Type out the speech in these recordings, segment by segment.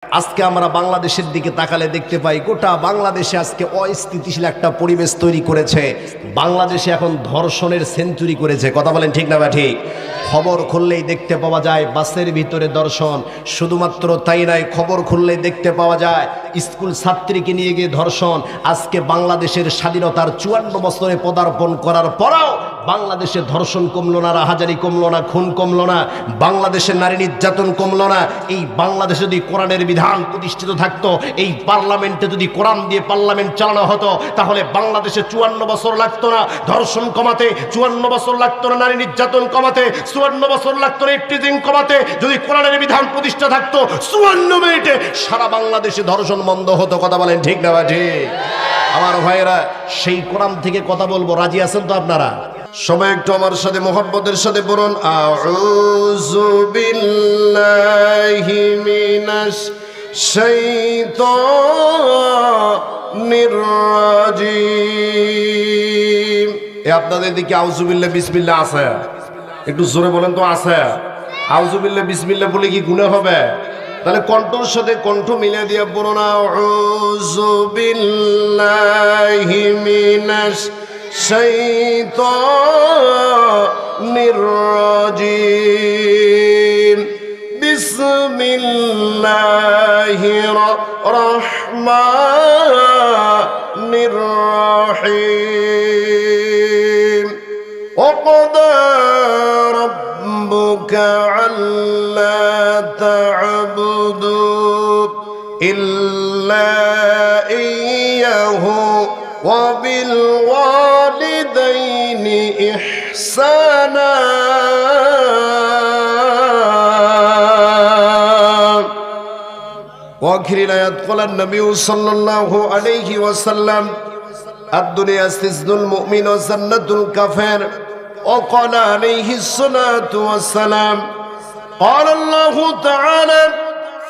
আজকে আমরা বাংলাদেশের দিকে তাকালে দেখতে পাই গোটা বাংলাদেশে আজকে অস্থিতিশীল একটা পরিবেশ তৈরি করেছে। বাংলাদেশে এখন ধর্ষণের সেঞ্চুরি করেছে। কথা বলেন ঠিক না বা ঠিক? খবর খুললেই দেখতে পাওয়া যায় বাসের ভিতরে ধর্ষণ। শুধুমাত্র তাই নয়, খবর খুললেই দেখতে পাওয়া যায় স্কুল ছাত্রীকে নিয়ে গিয়ে ধর্ষণ। আজকে বাংলাদেশের স্বাধীনতার 54 বছরে পদার্পণ করার পরেও বাংলাদেশে ধর্ষণ কমলো না, রাহাজারি কমলো না, খুন কমলো না, বাংলাদেশের নারী নির্যাতন কমলো না। এই বাংলাদেশে যদি কোরআনের বিধান প্রতিষ্ঠিত থাকতো, এই পার্লামেন্টে যদি কোরআন দিয়ে পার্লামেন্ট চালানো হতো, তাহলে বাংলাদেশে 54 বছর লাগতো না ধর্ষণ কমাতে, 54 বছর লাগতো না নারী নির্যাতন কমাতে, 54 বছর লাগতো না ইফটিজিং কমাতে। যদি কোরআনের বিধান প্রতিষ্ঠা থাকতো, 54 মিনিটে সারা বাংলাদেশে ধর্ষণ বন্ধ হতো। কথা বলেন ঠিক না বা ঠিক? আমার ভাইয়েরা, সেই কোরআন থেকে কথা বলবো, রাজি আছেন তো আপনারা? সবাই একটু আমার সাথে মোহাব্বতের সাথে বলুন, আউযু বিল্লাহি মিনাশ শাইতানির রাজিম। আপনাদের দিকে আউযু বিল্লাহ বিসমিল্লাহ আছে? একটু জোরে বলেন তো, আছে? আউযু বিল্লাহ বিসমিল্লাহ বলে কি গুনাহ হবে? তাহলে কণ্ঠর সাথে কণ্ঠ মিলিয়ে দিয়ে বলুন, আউযু বিল্লাহি মিনাশ শাইতানির রাজিম। বিসমিল্লাহির রহমানির রহিম। ওয়াকাদা রাব্বুকা আল্লা তা'বুদু ইল্লা ইয়্যাহু ওয়া বিল ওয়ালিদাইনি ইহসানা। وآخر الآيات قال النبي صلى الله عليه وسلم الدنيا سجن المؤمن وجنة الكافر. وقال عليه الصلاة والسلام قال الله تعالى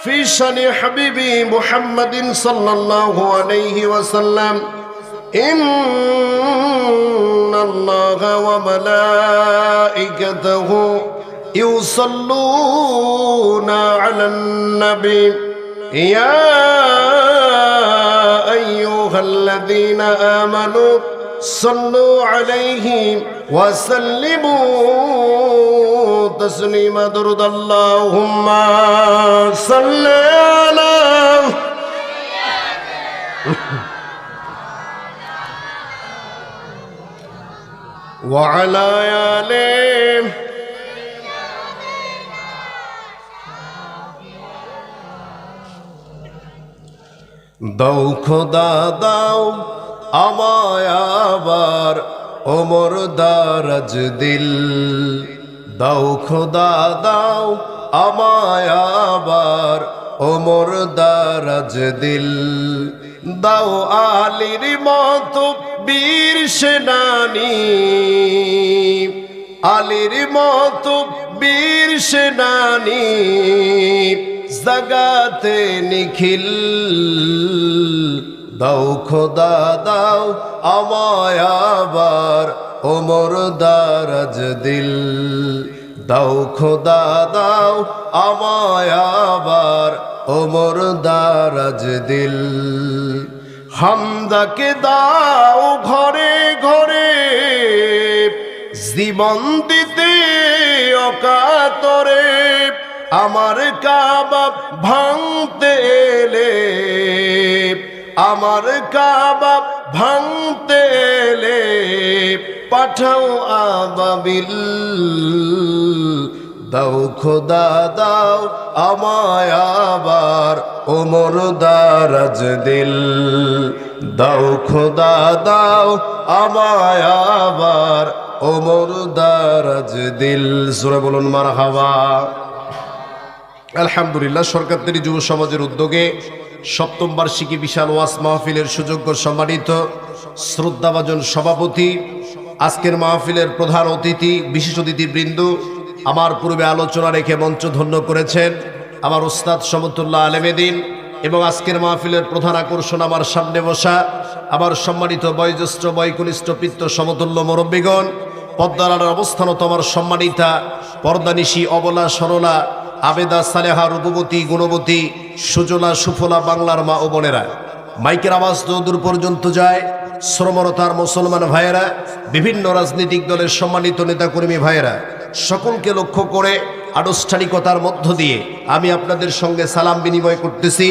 في شأن حبيبي محمد صلى الله عليه وسلم إن الله وملائكته يصلون على النبي يا أيها الذين آمنوا صلوا عليه وسلموا تسليما. درود اللهم صل على وعلى آله দাও খোদা দাও আমায় আবার ওমর দারাজ দিল। দাও খোদা দাও আমায় আবার ওমর দারাজ দিল। দাও আলীর মতো বীর সেনানী, আলীর মতো বীর সেনানী জাগাতে নিখিল। দাও খোদা দাও আমায় আবার ওমর দারাজ দিল। দাও খোদা দাও আমায় আবার ওমর দারাজ দিল। হামদাকে দাও ঘরে ঘরে জীবন দিতে অকাতরে। আমার কাবা ভাঙতে এলে, আমার কাবা ভাঙতে এলে পাঠাও আবাবিল। দাও খোদা দাও আমায় আবার ওমর দারাজ দিল। দাও খোদা দাও আমায় আবার ওমর দারাজ দিল। সূরা বলুন মারহাবা। আলহামদুলিল্লাহ, সরকারি যুব সমাজের উদ্যোগে 7ম বার্ষিকী বিশাল ওয়াজ মাহফিলের সুযোগ্য সম্মানিত শ্রদ্ধাভাজন সভাপতি, আজকের মাহফিলের প্রধান অতিথি, বিশেষ অতিথিবৃন্দ, আমার পূর্বে আলোচনা রেখে মঞ্চ ধন্য করেছেন আমার উস্তাদ সমতুল্লাহ আলেমেদিন, এবং আজকের মাহফিলের প্রধান আকর্ষণ আমার সামনে বসা আমার সম্মানিত বয়োজ্যেষ্ঠ বয়কনিষ্ঠ পিত্ত সমতুল্য মুরব্বীগণ, পদ্মার অবস্থানত আমার সম্মানিতা পর্দানিশী অবলা সরলা আবেদা সালেহা রূপবতী গুণবতী সুজলা সুফলা বাংলার মা ও বোনেরা, মাইকের আওয়াজ দূর পর্যন্ত যায়। শ্রমরতার মুসলমান ভাইয়েরা, বিভিন্ন রাজনৈতিক দলের সম্মানিত নেতাকর্মী ভাইয়েরা, সকলকে লক্ষ্য করে আনুষ্ঠানিকতার মধ্য দিয়ে আমি আপনাদের সঙ্গে সালাম বিনিময় করতেছি।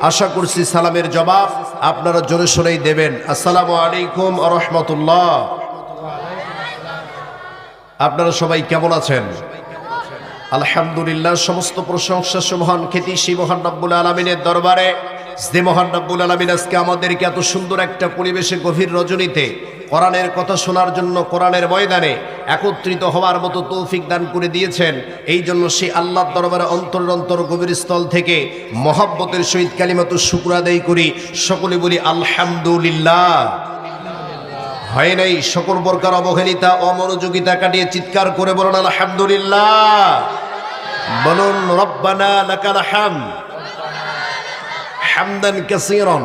আশা করছি সালামের জবাব আপনারা জোরে সোরেই দেবেন। আসসালামু আলাইকুম ওয়া রাহমাতুল্লাহ। আপনারা সবাই কেমন আছেন? আলহামদুলিল্লাহ। সমস্ত প্রশংসা সুবহান খ্যাতি সেই মহান রব্বুল আলামিনের দরবারে, যে মহান রব্বুল আলামিন আজকে আমাদেরকে এত সুন্দর একটা পরিবেশে গভীর রজনীতে কোরআনের কথা শোনার জন্য কোরআনের ময়দানে একত্রিত হওয়ার মতো তৌফিক দান করে দিয়েছেন। এই জন্য সেই আল্লাহর দরবারে অন্তর গভীর স্থল থেকে মহব্বতের সহিত কালিমাতু শুকর আদায় করি। সকলে বলি আলহামদুলিল্লাহ। হয় নাই সকল প্রকার অবহেলিতা অমনোযোগিতা কাটিয়ে চিৎকার করে বলুন আলহামদুলিল্লাহ। বলুন রব্বানা লাকাল হামদ হামদান কাসীরান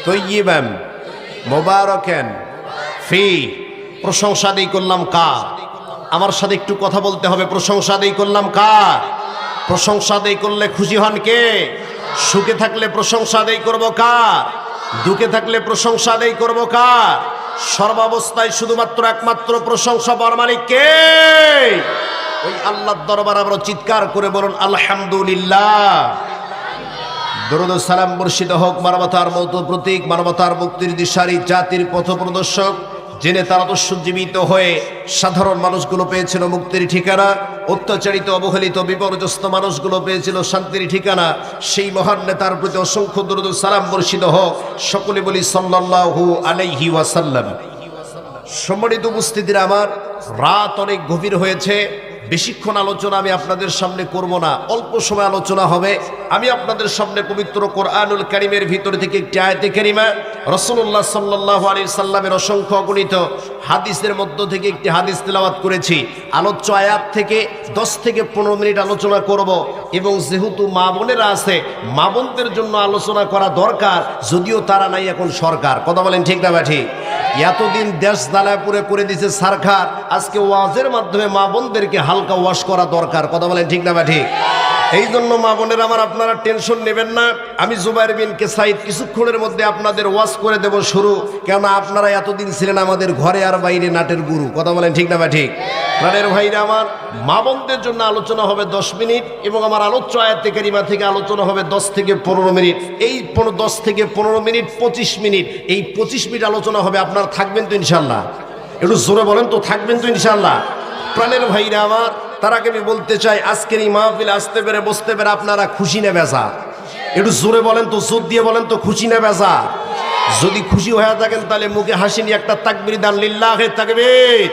তাইয়িবান মুবারাকান ফি। প্রশংসা আদায় করলাম কার? আমার সাথে একটু কথা বলতে হবে। প্রশংসা আদায় করলাম কার? প্রশংসা আদায় করলে খুশি হন কে? সুখে থাকলে প্রশংসা আদায় করব কার? দুঃখে থাকলে প্রশংসা আদায় করব কার? সর্বাবস্থায় শুধুমাত্র একমাত্র প্রশংসা পাওয়ার মালিক কে? ওই আল্লাহর দরবারে আমরা চিৎকার করে বলুন আলহামদুলিল্লাহ। দরুদ ও সালাম বর্ষিত হোক মানবতার মতো প্রতীক, মানবতার মুক্তির দিশারি, জাতির পথ প্রদর্শক, জেনে তার আদর্শজীবিত হয়ে সাধারণ মানুষগুলো পেয়েছিল মুক্তির ঠিকানা, অত্যাচারিত অবহেলিত বিপর্যস্ত মানুষগুলো পেয়েছিল শান্তির ঠিকানা। সেই মহান নেতার প্রতি অসংখ্য দরুদ ও সালাম বর্ষিত হোক। সকলে বলি সাল্লাল্লাহু আলাইহি ওয়াসাল্লাম। সম্মানিত উপস্থিতিরা, আমার রাত অনেক গভীর হয়েছে। বেশিক্ষণ আলোচনা আমি আপনাদের সামনে করব না, অল্প সময় আলোচনা হবে। আমি আপনাদের সামনে পবিত্র কোরআনুল কারীমের ভিতর থেকে একটি আয়াতে কারিমা, রাসূলুল্লাহ সাল্লাল্লাহু আলাইহি সাল্লামের অসংখ্য অগণিত হাদিসের মধ্য থেকে একটি হাদিস তেলাওয়াত করেছি। আলোচ্য আয়াত থেকে 10 থেকে 15 মিনিট আলোচনা করব। এবং যেহেতু মা বোনেরা আছে, মা বোনদের জন্য আলোচনা করা দরকার, যদিও তারা নাই এখন সরকার। কথা বলেন ঠিক না বা ঠিক? এতদিন দেশ দালাপুরে করে দিয়েছে সরকার, আজকে ওয়াজের মাধ্যমে মা বোনদেরকে হালকা ওয়াশ করা দরকার। কথা বলেন ঠিক না বা ঠিক? এই জন্য মা বোনের আমার, আপনারা টেনশন নেবেন না। আমি জুবাইর বিন কেসাইদ কিছুক্ষণের মধ্যে আপনাদের ওয়াজ করে দেব শুরু। কেননা আপনারা এতদিন ছিলেন আমাদের ঘরে আর বাইরে নাটের গুরু। কথা বলেন ঠিক না বা ঠিক? প্রাণের ভাইরা আমার, মা বোনদের জন্য আলোচনা হবে 10 মিনিট এবং আমার আলোচ্য আয়াতে কারিমা থেকে আলোচনা হবে 10 থেকে 15 মিনিট। এই 10 থেকে 15 মিনিট 25 মিনিট, এই 25 মিনিট আলোচনা হবে। আপনারা থাকবেন তো ইনশাল্লাহ? একটু জোরে বলেন তো, থাকবেন তো ইনশাল্লাহ? প্রাণের ভাইরা আমার, তার আগে আমি বলতে চাই, আজকের এই মাহফিলে আসতে পেরে বসতে পেরে আপনারা খুশি না বেজা? একটু জোরে বলেন তো, জোর দিয়ে বলেন তো, খুশি না বেজা? যদি খুশি হয়ে থাকেন তাহলে মুখে হাসি নিয়ে একটা তাকবীর দেন। লিল্লাহে তাকবীর,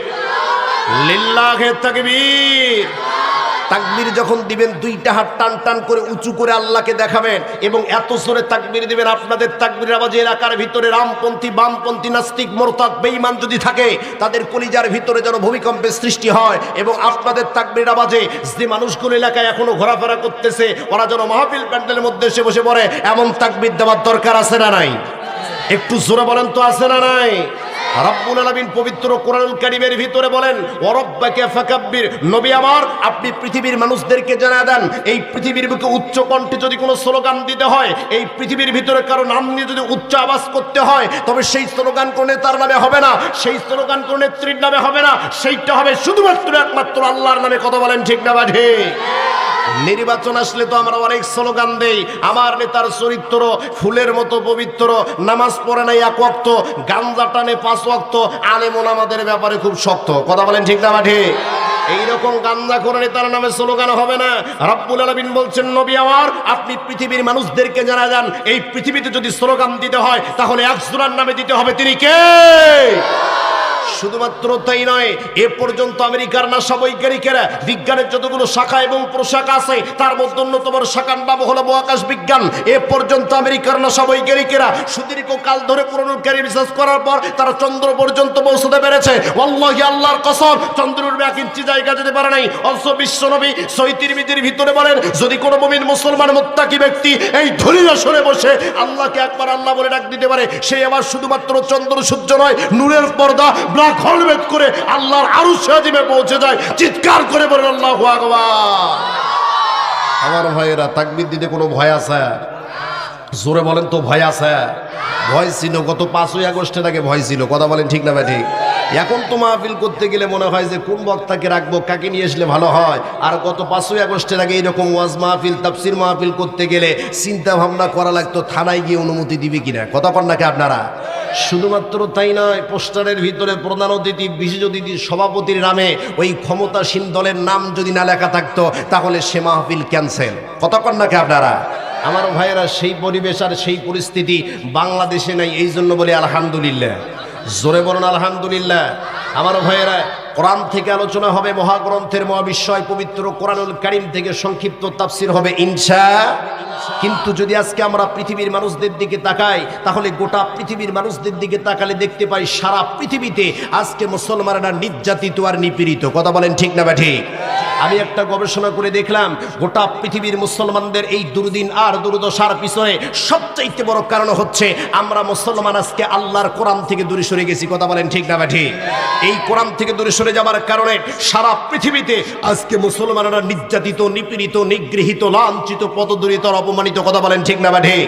লিল্লাহে তাকবীর। তাকবীর যখন দিবেন, দুইটা হাত টান টান করে উঁচু করে আল্লাহকে দেখাবেন এবং এত জোরে তাকবীর দিবেন, আপনাদের তাকবীরের আওয়াজে এলাকার ভিতরে রামপন্থী, বামপন্থী, নাস্তিক, মোরতাদ, বেঈমান যদি থাকে, তাদের কলিজার ভিতরে যেন ভূমিকম্পের সৃষ্টি হয়। এবং আপনাদের তাকবীরের আওয়াজে যে মানুষগুলো এলাকায় এখনো ঘোরাফেরা করতেছে, ওরা যেন মাহফিল প্যান্ডেলের মধ্যে এসে বসে পড়ে, এমন তাকবীর দেওয়ার দরকার আছে না নাই? একটু জোরে বলেন তো, আছে না নাই? রব্বুল আলামিন পবিত্র কোরআনুল কারীমের ভিতরে বলেন, ওয়া রাব্বাকা ফাকাব্বির। নবী আমার, আপনি পৃথিবীর মানুষদেরকে জানা দেন, এই পৃথিবীর বুকে উচ্চ কণ্ঠে যদি কোনো স্লোগান দিতে হয়, এই পৃথিবীর ভিতরে কারো নাম নিয়ে যদি উচ্চ আওয়াজ করতে হয়, তবে সেই স্লোগান কোন নেতার নামে হবে না, সেই স্লোগান কোন নেত্রীর নামে হবে না, সেইটা হবে শুধুমাত্র একমাত্র আল্লাহর নামে। কথা বলেন ঠিক না বা ঠিক? নির্বাচন আসলে তো আমরা অনেক স্লোগান দেই, আমার নেতার চরিত্র ফুলের মতো পবিত্র, নামাজ পড়ে নাই 1 ওয়াক্ত, গাঞ্জা টানে 5 ওয়াক্ত, আলেম ওলামাদের ব্যাপারে খুব শক্ত। কথা বলেন ঠিক না বা ঠিক? এইরকম গাঞ্জা করে নেতার নামে স্লোগান হবে না। রব্বুল আলামিন বলছেন, নবী আমার, আপনি পৃথিবীর মানুষদেরকে জানা যান, এই পৃথিবীতে যদি স্লোগান দিতে হয় তাহলে একজনের নামে দিতে হবে, তিনি কে? শুধুমাত্র তাই নয়, এ পর্যন্ত আমেরিকার নাসা বৈজ্ঞানিকেরা বিজ্ঞানের যতগুলো শাখা এবং প্রশাখা আছে, তার মধ্যে অন্যতম শাখার নাম হলো মহাকাশ বিজ্ঞান। এ পর্যন্ত আমেরিকার নাসা বৈজ্ঞানিকেরা সুদীর্ঘ কাল ধরে কোরআনুল কারীম রিসার্চ করার পর তারা চন্দ্র পর্যন্ত পৌঁছতে পেরেছে। ওয়াল্লাহি, আল্লাহর কসম, চন্দ্রের 1 ইঞ্চি জায়গা যেতে পারে নাই। অথচ বিশ্বনবী সহিহ তিরমিজির ভিতরে বলেন, যদি কোনো মুমিন মুসলমান মুত্তাকি ব্যক্তি এই ধূলির আসরে বসে আল্লাহকে একবার আল্লাহ বলে ডাক দিতে পারে, সে আবার শুধুমাত্র চন্দ্র সূর্য নয়, নূরের পর্দা ব্ল্যাক হোল ভেদ করে আল্লাহর আরশ আজিমে পৌঁছে যায়। চিৎকার করে বলেন আল্লাহু আকবার। আমার ভাইয়েরা তাকবীর দিতে কোনো ভয় আছে? জোরে বলেন তো, ভয় আছে? ভয় ছিল গত 5ই আগস্টের আগে, ভয় ছিল। কথা বলেন ঠিক না ঠিক? এখন তো মাহফিল করতে গেলে মনে হয় যে কোন বক্তাকে রাখবো, কাকে নিয়ে আসলে ভালো হয়। আর গত 5ই আগস্টের আগে এইরকম ওয়াজ মাহফিল, তাফসির মাহফিল করতে গেলে চিন্তা ভাবনা করা লাগতো থানায় গিয়ে অনুমতি দিবে কিনা। কথা কন নাকি আপনারা? শুধুমাত্র তাই নয়, পোস্টারের ভিতরে প্রধান অতিথি, বিশেষ অতিথি, সভাপতির নামে ওই ক্ষমতাসীন দলের নাম যদি না লেখা থাকতো তাহলে সে মাহফিল ক্যান্সেল। কথা কন নাকি আপনারা? আমার ভাইয়েরা, সেই পরিবেশ আর সেই পরিস্থিতি বাংলাদেশে নাই। এই জন্য বলি আলহামদুলিল্লাহ। জোরে বলুন আলহামদুলিল্লাহ। আমার ভাইয়েরা, কোরআন থেকে আলোচনা হবে, মহাগ্রন্থের মহাবিশ্বয় পবিত্র কোরআনুল কারীম থেকে সংক্ষিপ্ত তাফসীর হবে কিন্তু যদি আজকে আমরা পৃথিবীর মানুষদের দিকে তাকাই, তাহলে গোটা পৃথিবীর মানুষদের দিকে তাকালে দেখতে পাই সারা পৃথিবীতে আজকে মুসলমানরা নির্যাতিত আর নিপীড়িত। কথা বলেন ঠিক না ঠিক? আমি একটা গবেষণা করে দেখলাম, গোটা পৃথিবীর মুসলমানদের এই দুর্দিন আর দুর্দশার পিছনে সবচাইতে বড় কারণ হচ্ছে আমরা মুসলমান আজকে আল্লাহর কোরআন থেকে দূরে সরে গেছি। কথা বলেন ঠিক না ঠিক? এই কোরআন থেকে দূরে সরে যাবার কারণে সারা পৃথিবীতে আজকে মুসলমানরা নির্যাতিত, নিপীড়িত, নিগৃহীত, লাঞ্ছিত, পদদলিত, অপমানিত। কথা বলেন ঠিক না ঠিক?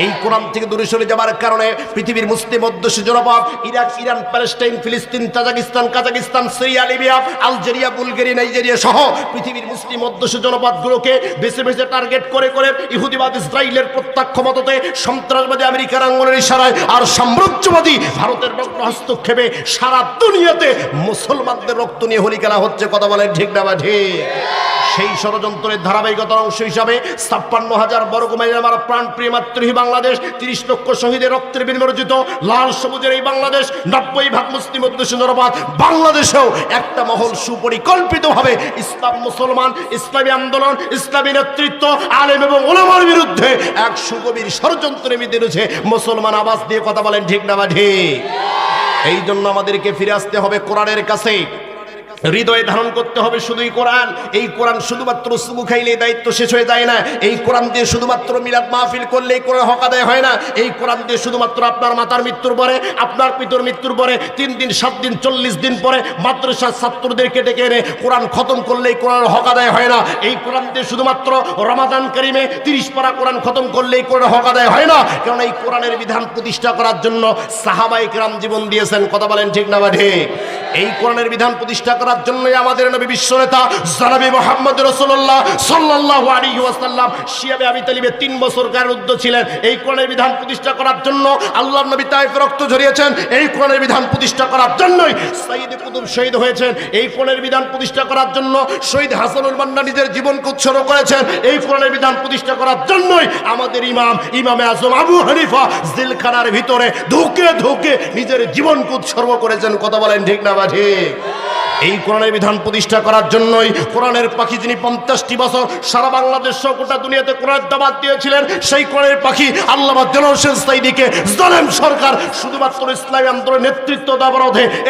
এই কোরআন থেকে দূরে সরে যাবার কারণে পৃথিবীর মুসলিম অধ্যুষিত জনপদ ইরাক, ইরান, প্যালেস্টাইন, ফিলিস্তিন, Tajikistan, Kazakhstan, Syria, Libya, Algeria, Bulgaria, Nigeria সহ পৃথিবীর মুসলিম অধ্যুষিত জনপদগুলোকে বেছে বেছে টার্গেট করে করে ইহুদিবাদ ইসরায়েলের প্রত্যক্ষ মদতে, সন্ত্রাসবাদী আমেরিকার আঙ্গুলের ইশারায় আর সাম্রাজ্যবাদী ভারতের নগ্ন হস্তক্ষেপে সারা দুনিয়াতে মুসলমানদের রক্ত নিয়ে হোলি খেলা হচ্ছে। কথা বলেন ঠিক না ঠিক? সেই ষড়যন্ত্রের ধারাবাহিকতার অংশ হিসাবে 56,000 বর্গ মাইলের আমার প্রাণপ্রিয় মাতৃভূমি বাংলাদেশ, 30 লক্ষ শহীদের রক্তের বিনিময়ে অর্জিত লাল সবুজের এই বাংলাদেশ, 90% মুসলিম অধ্যুষিত জনপদ বাংলাদেশেও একটা মহল সুপরিকল্পিতভাবে ইসলাম, মুসলমান, ইসলামী আন্দোলন, ইসলামী নেতৃত্ব, আলেম এবং উলামার বিরুদ্ধে এক সুগভীর ষড়যন্ত্রের মধ্যে রয়েছে। মুসলমান আওয়াজ দিয়ে কথা বলেন ঠিক না ঠিক? এই জন্য আমাদেরকে ফিরে আসতে হবে কোরআনের কাছে, হৃদয়ে ধারণ করতে হবে শুধুই কোরআন। এই কোরআন শুধুমাত্র সুবু খাইলে দায়িত্ব শেষ হয়ে যায় না। এই কোরআন দিয়ে শুধুমাত্র মিলাদ মাহফিল করলেই কোরআন হক আদায় হয় না। এই কোরআন দিয়ে শুধুমাত্র আপনার মাতার মৃত্যুর পরে, আপনার পিতার মৃত্যুর পরে 3 দিন, 7 দিন, 40 দিন পরে মাদ্রাসার ছাত্রদেরকে ডেকে এনে কোরআন খতম করলেই কোরআন হক আদায় হয় না। এই কোরআন দিয়ে শুধুমাত্র রমাদান কারিমে 30 পারা কোরআন খতম করলেই কোরআন হক আদায় হয় না। কারণ এই কোরআনের বিধান প্রতিষ্ঠা করার জন্য সাহাবায়ে কেরাম জীবন দিয়েছেন। কথা বলেন ঠিক না ঠিক? এই কোরআনের বিধান প্রতিষ্ঠা করার জন্যই আমাদের নবী বিশ্বনেতা জনাবে মুহাম্মদ রাসূলুল্লাহ সাল্লাল্লাহু আলাইহি ওয়াসাল্লাম শিয়াবে আবি তালিবে 3 বছর কারারুদ্ধ ছিলেন। এই কোরআনের বিধান প্রতিষ্ঠা করার জন্য আল্লাহর নবী তায়েফে রক্ত ঝরিয়েছেন। এই কোরআনের বিধান প্রতিষ্ঠা করার জন্যই সাইয়্যিদ কুতুব শহীদ হয়েছেন। এই কোরআনের বিধান প্রতিষ্ঠা করার জন্য শহীদ হাসানুল বান্না নিজের জীবনকে উৎসর্গ করেছেন। এই কোরআনের বিধান প্রতিষ্ঠা করার জন্যই আমাদের ইমামে আজম আবু হানিফা জেলখানার ভিতরে ধুকে ধুকে নিজের জীবনকে উৎসর্গ করেছেন। কথা বলেন ঠিক না ঠিক? এই কোরআনের বিধান প্রতিষ্ঠা করার জন্যই কোরআনের পাখি যিনি 50টি বছর সারা বাংলাদেশ সহ গোটা দুনিয়াতে কোরআনের দাওয়াত দিয়েছিলেন, সেই কোরআনের পাখি আল্লামা দেলোয়ার হোসেন সাঈদীকে জালেম সরকার শুধুমাত্র ইসলামী আন্দোলনের নেতৃত্ব দেওয়ার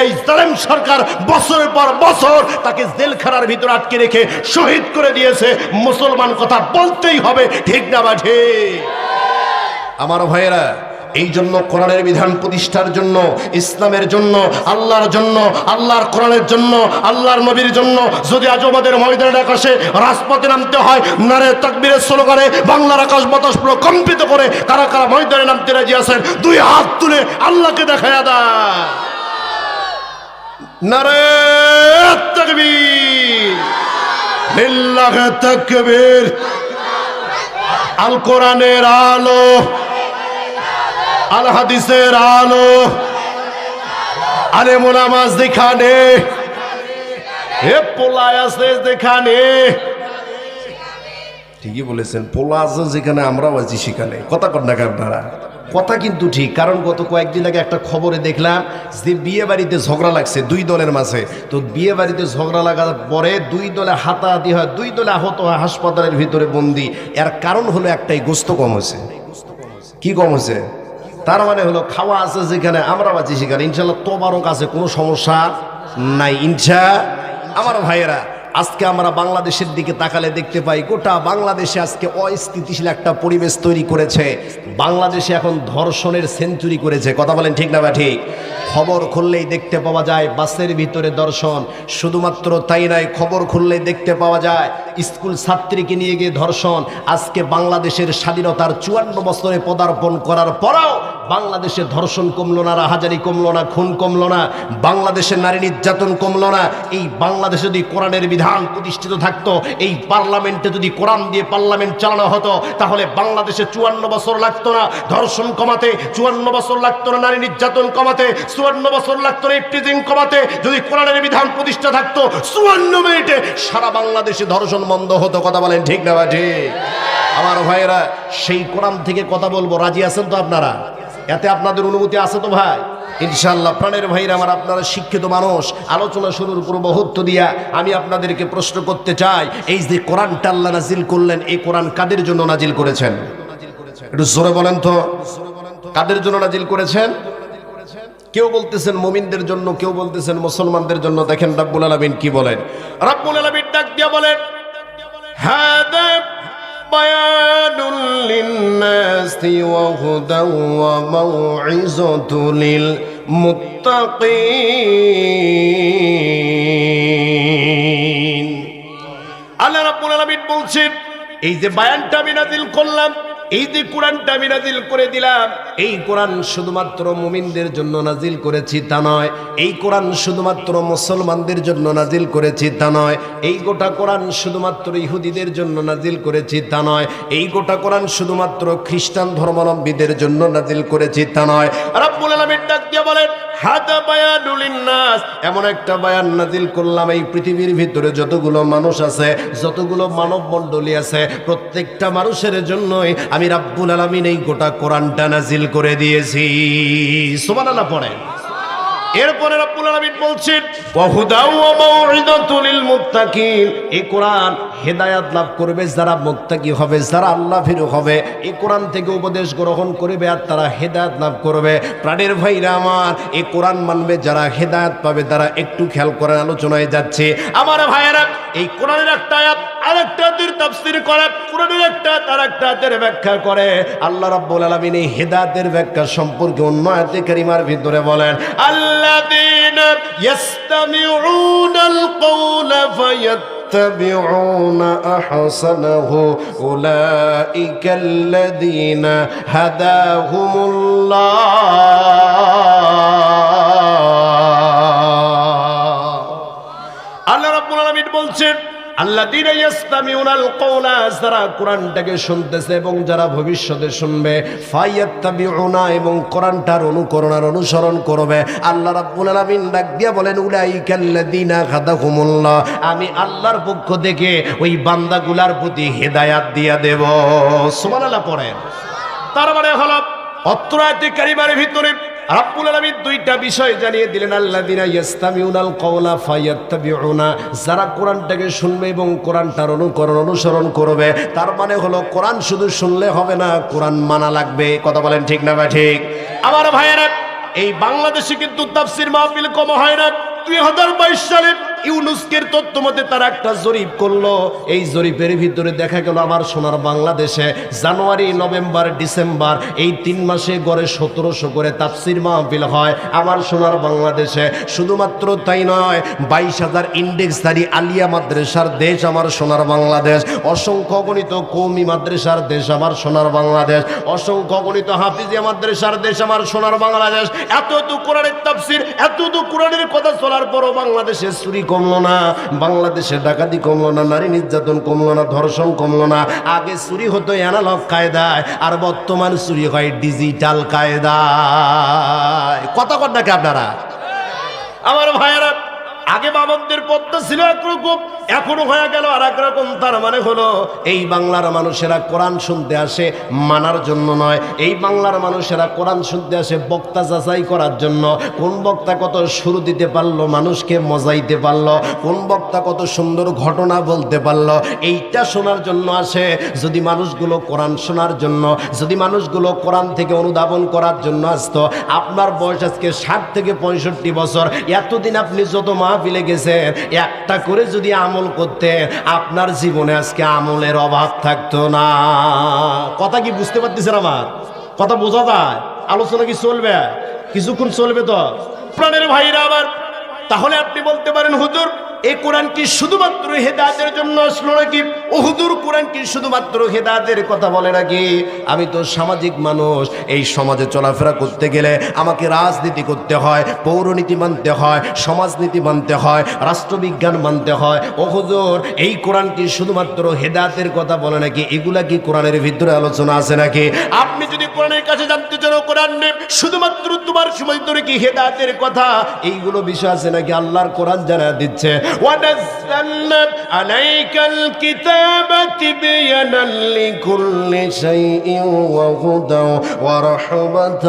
এই জালেম সরকার বছরের পর বছর তাকে জেলখানার ভিতরে আটকে রেখে শহীদ করে দিয়েছে। মুসলমান কথা বলতেই হবে, ঠিক না বা ঠিক? আমার ভাইয়েরা, এই জন্য কোরআনের বিধান প্রতিষ্ঠার জন্য, ইসলামের জন্য, আল্লাহর জন্য, আল্লাহর কোরআনের জন্য, আল্লাহর নবীর জন্য যদি আজ আমাদের ময়দানের আকাশে রাজপথে নামতে হয়, নারে তাকবীরের স্লোগানে বাংলার আকাশ বাতাস পুরো কম্পিত করে কারা কারা ময়দানে নামতে রাজি আছেন 2 হাত তুলে আল্লাহকে দেখায়া দেয়। নারে তাকবীর, লিল্লাহি তাকবীর। আল কোরআনের আলো, আল হাদিসের আলো, আলেম ওলামা যেখানে, হে পোলা আছে যেখানে, ঠিকই বলেছেন, পোলা আছে যেখানে আমরাও আছি সেখানে। কথা কর না আপনারা? কথা কিন্তু ঠিক। কারণ গত কয়েকদিন আগে একটা খবরে দেখলাম যে বিয়ে বাড়িতে ঝগড়া লাগছে 2 দলের মাঝে। তো বিয়ে বাড়িতে ঝগড়া লাগার পরে 2 দলে হাতাহাতি হয়, 2 দলে আহত হয়, হাসপাতালের ভিতরে বন্দি। এর কারণ হলো একটাই, গোস্ত কম হয়েছে। কি কম হয়েছে? তার মানে হলো খাওয়া আছে যেখানে আমরা আছি সেখানে ইনশাল্লাহ তোবারক আছে, কোনো সমস্যা নাই আমার ভাইয়েরা, আজকে আমরা বাংলাদেশের দিকে তাকালে দেখতে পাই গোটা বাংলাদেশে আজকে অস্থিতিশীল একটা পরিবেশ তৈরি করেছে। বাংলাদেশে এখন ধর্ষণের সেঞ্চুরি করেছে। কথা বলেন ঠিক না বা ঠিক? খবর খুললেই দেখতে পাওয়া যায় বাসের ভিতরে ধর্ষণ। শুধুমাত্র তাই নয়, খবর খুললেই দেখতে পাওয়া যায় স্কুল ছাত্রীকে নিয়ে গিয়ে ধর্ষণ। আজকে বাংলাদেশের স্বাধীনতার 54 বছরে পদার্পণ করার পরেও বাংলাদেশে ধর্ষণ কমলো না, রাহাজানি কমলো না, খুন কমলো না, বাংলাদেশের নারী নির্যাতন কমলো না। এই বাংলাদেশে যদি কোরআনের বিধান প্রতিষ্ঠিত থাকতো, এই পার্লামেন্টে যদি কোরআন দিয়ে পার্লামেন্ট চালানো হতো, তাহলে বাংলাদেশে 54 বছর লাগতো না ধর্ষণ কমাতে, 54 বছর লাগতো না নারী নির্যাতন কমাতে, 54 বছর লাগতো না ইফটিজিং কমাতে। যদি কোরআনের বিধান প্রতিষ্ঠা থাকতো, 54 মিনিটে সারা বাংলাদেশে ধর্ষণ বন্ধ হতো। কথা বলেন ঠিক না ঠিক? আমার ভাইয়েরা, সেই কোরআন থেকে কথা বলবো, রাজি আছেন তো আপনারা? এতে আপনাদের অনুমতি আছে তো ভাই? ইনশাআল্লাহ। প্রাণের ভাইরা আমার, আপনারা শিক্ষিত মানুষ, আলোচনা শুরুর পূর্ব মুহূর্ত দিয়া আমি আপনাদেরকে প্রশ্ন করতে চাই, এই যে কোরআনটা আল্লাহ নাজিল করলেন, এই কোরআন কাদের জন্য নাজিল করেছেন? একটু জোরে বলেন তো, কাদের জন্য নাজিল করেছেন? কেউ বলতেছেন মুমিনদের জন্য, কেউ বলতেছেন মুসলমানদের জন্য। দেখেন রব্বুল আলামিন কি বলেন। রব্বুল আলামিন ডাক দিয়া বলেন, হাদা বায়ানুল লিন্নাসি ওয়া হুদাও ওয়া মাউইযাতুল লিল মুত্তাকিন। আল্লাহ রাব্বুল আলামিন বলছেন, এই যে বায়ানটা আমি নাজিল করলাম, এই যে কোরআনটা আমি নাজিল করে দিলাম, এই কোরআন শুধুমাত্র মুমিনদের জন্য নাজিল করেছি তা নয়, এই কোরআন শুধুমাত্র মুসলমানদের জন্য নাজিল করেছি তা নয়, এই গোটা কোরআন শুধুমাত্র ইহুদিদের জন্য নাজিল করেছি তা নয়, এই গোটা কোরআন শুধুমাত্র খ্রিস্টান ধর্মাবলম্বীদের জন্য নাজিল করেছি তা নয়। রব্বুল আলামিন ডাক দিয়ে বলেন, হাদা বায়ানুল লিন্নাস, এমন একটা বায়ান নাজিল করলাম, এই পৃথিবীর ভিতরে যতগুলো মানুষ আছে, যতগুলো মানব মণ্ডলী আছে, প্রত্যেকটা মানুষের জন্যই আমি রব্বুল আলামিন এই গোটা কোরআনটা নাজিল করে দিয়েছি। সুবহানাল্লাহ পড়েন। এরপরে রব্বুল আলামিন বলছেন, ওয়া হুদাও ওয়া মাউইযাতুল লিল মুত্তাকিন, এই কোরআন হেদায়েত লাভ করবে যারা মুত্তাকি হবে, যারা আল্লাহ ভীরু হবে, এই কোরআন থেকে উপদেশ গ্রহণ করবে আর তারা হেদায়েত লাভ করবে। প্রাণের ভাইরা আমার, এই কোরআন মানবে যারা হেদায়েত পাবে তারা। একটু খেয়াল করেন, আলোচনায় যাচ্ছে আমার ভাইয়েরা। এই কোরআনের একটা আয়াত আরেকটা আয়াতের তাফসীর করে, কোরআনের একটা আরেকটা আয়াতের ব্যাখ্যা করে। আল্লাহ রাব্বুল আলামিন এই হেদায়েতের ব্যাখ্যা সম্পর্কে অন্য আয়াতে কারিমার ভিতরে বলেন, আল্লাযীনা ইয়াসতামিউনাল কওলা ফায়াত্তাবিউনা আহসানাহু উলাইকাল্লাযীনা হাদাহুমুল্লাহ। আল্লাহ রাব্বুল আলামিন বলছেন, আল্লাযীনা ইয়াসতামিউনাল কওলা, যারা কোরআনটাকে শুনতেছে এবং যারা ভবিষ্যতে শুনবে, ফায়াত্তাবিউনা, এবং কোরআনটার অনুকরণ আর অনুসরণ করবে। আল্লাহ রাব্বুল আলামিন ডাক দিয়া বলেন, উলাইকাল্লাযীনা হাদাহুমুল্লাহ, আমি আল্লাহর পক্ষ থেকে ওই বান্দাগুলার প্রতি হেদায়েত দিয়া দেব। সুবহানাল্লাহ পড়েন। তার মানে হলো অত্র আয়াতে কারিমার ভিতরে রব্বুল আলামিন দুইটা বিষয় জানিয়ে দিলেন। আল্লাযীনা ইয়াসতামিউনাল কওলা ফায়াত্তাবিউনা, যারা কোরআনটাকে শুনবে এবং কোরআনটার অনুকরণ অনুসরণ করবে। তার মানে হলো কোরআন শুধু শুনলে হবে না, কোরআন মানা লাগবে। কথা বলেন ঠিক না বা ঠিক? আমার ভাইয়েরা, এই বাংলাদেশে কিন্তু তাফসীর মাহফিল কম হয় না। 2022 সালে ইউনুস্কের তথ্য মতে তারা একটা জরিপ করলো। এই জরিপের ভিতরে দেখা গেল আমার সোনার বাংলাদেশে জানুয়ারি, নভেম্বর, ডিসেম্বর এই 3 মাসে গড়ে 1700 করে তাফসীর মাহফিল হয় আমার সোনার বাংলাদেশে। শুধুমাত্র তাই নয়, 22,000 ইন্ডেক্সধারী আলিয়া মাদ্রাসার দেশ আমার সোনার বাংলাদেশ, অসংখ্য গণিত কওমি মাদ্রাসার দেশ আমার সোনার বাংলাদেশ, অসংখ্য গণিত হাফিজিয়া মাদ্রাসার দেশ আমার সোনার বাংলাদেশ। এত কোরআনের তাফসীর, এত কোরআনের কথা চলার পরও বাংলাদেশে চুরি কমলো না, বাংলাদেশে ডাকাতি কমলো না, নারী নির্যাতন কমলো না, ধর্ষণ কমলো না। আগে চুরি হতো অ্যানালগ কায়দায়, আর বর্তমান চুরি হয় ডিজিটাল কায়দায়। কথা কন নাকি আপনারা? আমার ভাইয়েরা, আগে বামনদের পদ্মা ছিল একরকম, এখনো হয়ে গেল আর একরকম। তার মানে হলো এই বাংলার মানুষেরা কোরআন শুনতে আসে মানার জন্য নয়, এই বাংলার মানুষেরা কোরআন শুনতে আসে বক্তা যাচাই করার জন্য। কোন বক্তা কত সুর দিতে পারলো, মানুষকে মজাইতে পারলো, কোন বক্তা কত সুন্দর ঘটনা বলতে পারলো, এইটা শোনার জন্য আসে। যদি মানুষগুলো কোরআন শোনার জন্য, যদি মানুষগুলো কোরআন থেকে অনুধাবন করার জন্য আসতো, আপনার বয়স আজকে 60 থেকে 65 বছর, এতদিন আপনি যত মাহফিলে গেছেন, একটা করে যদি আমল করতে, আপনার জীবনে আজকে আমলের অভাব থাকতো না। কথা কি বুঝতে পারতেছেন? আমার কথা বোঝা যায়? আলোচনা কি চলবে? কিছুক্ষণ চলবে তো প্রাণের ভাইরা আবার, তাহলে আপনি বলতে পারেন হুজুর এই কোরআন কি শুধুমাত্র হেদায়েতের জন্য আসলো নাকি? ও হুজুর কোরআন কি শুধুমাত্র হেদায়েতের কথা বলে নাকি? আমি তো সামাজিক মানুষ, এই সমাজে চলাফেরা করতে গেলে আমাকে রাজনীতি করতে হয়, পৌরনীতি মানতে হয়, সমাজনীতি মানতে হয়, রাষ্ট্রবিজ্ঞান মানতে হয়। ও হুজুর এই কোরআন কি শুধুমাত্র হেদায়েতের কথা বলে নাকি? এগুলা কি কোরআনের ভিতরে আলোচনা আছে নাকি? আপনি যদি কোরআনের কাছে জানতে চান কোরআন শুধুমাত্র তোমার সময় ধরে কি হেদায়েতের কথা, এইগুলো বিষয় আছে নাকি? আল্লাহর কোরআন জানা দিচ্ছে وَنَزَّلْنَا عَلَيْكَ الْكِتَابَ تِبْيَانًا لِكُلِّ شَيْءٍ وَهُدًى وَرَحْمَةً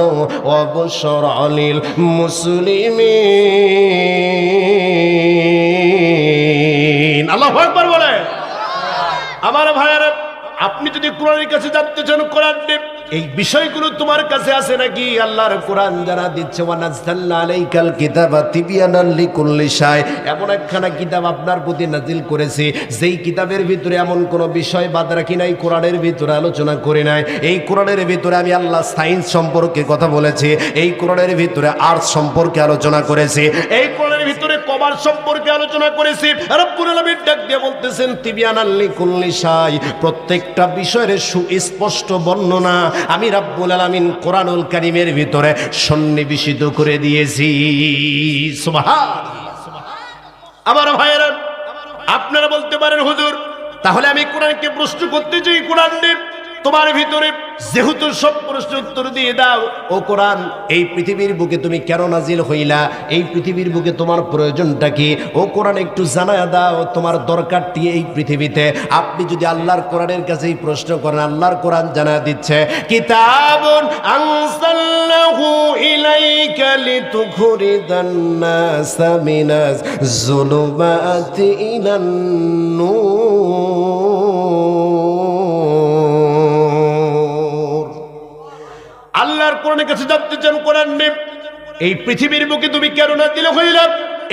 وَبُشْرَى لِلْمُسْلِمِينَ আল্লাহু আকবার বলে। আমার ভাইয়েরা, আপনি যদি কোরআনের কাছে জানতে চান কোরআন এই বিষয়গুলো তোমার কাছে আছে নাকি? আল্লাহর কোরআন জানা দিচ্ছে ওয়ানাজ্জালনা আলাইকাল কিতাবা তিবয়ানাল লিকুল্লি শাই, এমন একখানা কিতাব আপনার প্রতি নাজিল করেছি যেই কিতাবের ভিতরে এমন কোন বিষয় বাদ রাখি নাই, কোরআনের ভিতরে আলোচনা করি নাই। এই কোরআনের ভিতরে আমি আল্লাহ সায়েন্স সম্পর্কে কথা বলেছি, এই কোরআনের ভিতরে আর্টস সম্পর্কে আলোচনা করেছি, এই কোরআনের ভিতরে কমার্স সম্পর্কে আলোচনা করেছি। রব্বুল আলামিন ডাক দিয়ে বলতেছেন তিবয়ানাল লিকুল্লি শাই, প্রত্যেকটা বিষয়ের সুস্পষ্ট বর্ণনা আমি রব্বুল আলামিন কোরআনুল কারীমের ভিতরে সন্নিবেশিত করে দিয়েছি। সুবহানাল্লাহ। আমার ভাইয়েরা, আপনারা বলতে পারেন হুজুর তাহলে আমি কোরআনকে প্রশ্ন করতে চাই, কোরআন তোমার ভিতরে যেহেতু সব প্রশ্ন উত্তর দিয়ে দাও, ও কোরআন এই পৃথিবীর বুকে তুমি কেন নাজিল হইলা, এই পৃথিবীর বুকে তোমার প্রয়োজনটা কি, ও কোরআন একটু জানায়া দাও তোমার দরকারটি এই পৃথিবীতে। আপনি যদি আল্লাহর কোরআনের কাছে এই প্রশ্ন করেন, আল্লাহর কোরআন জানা দিচ্ছে কিতাবুন আনসালনাহু ইলাইকা লিতুখরিজান নাসা মিনাজ যুলুমাতি ইলান নূর। আল্লাহর কোরআনের কাছে জানতে চান কোরআন এই পৃথিবীর বুকে তুমি কেন নাজিল হইলা,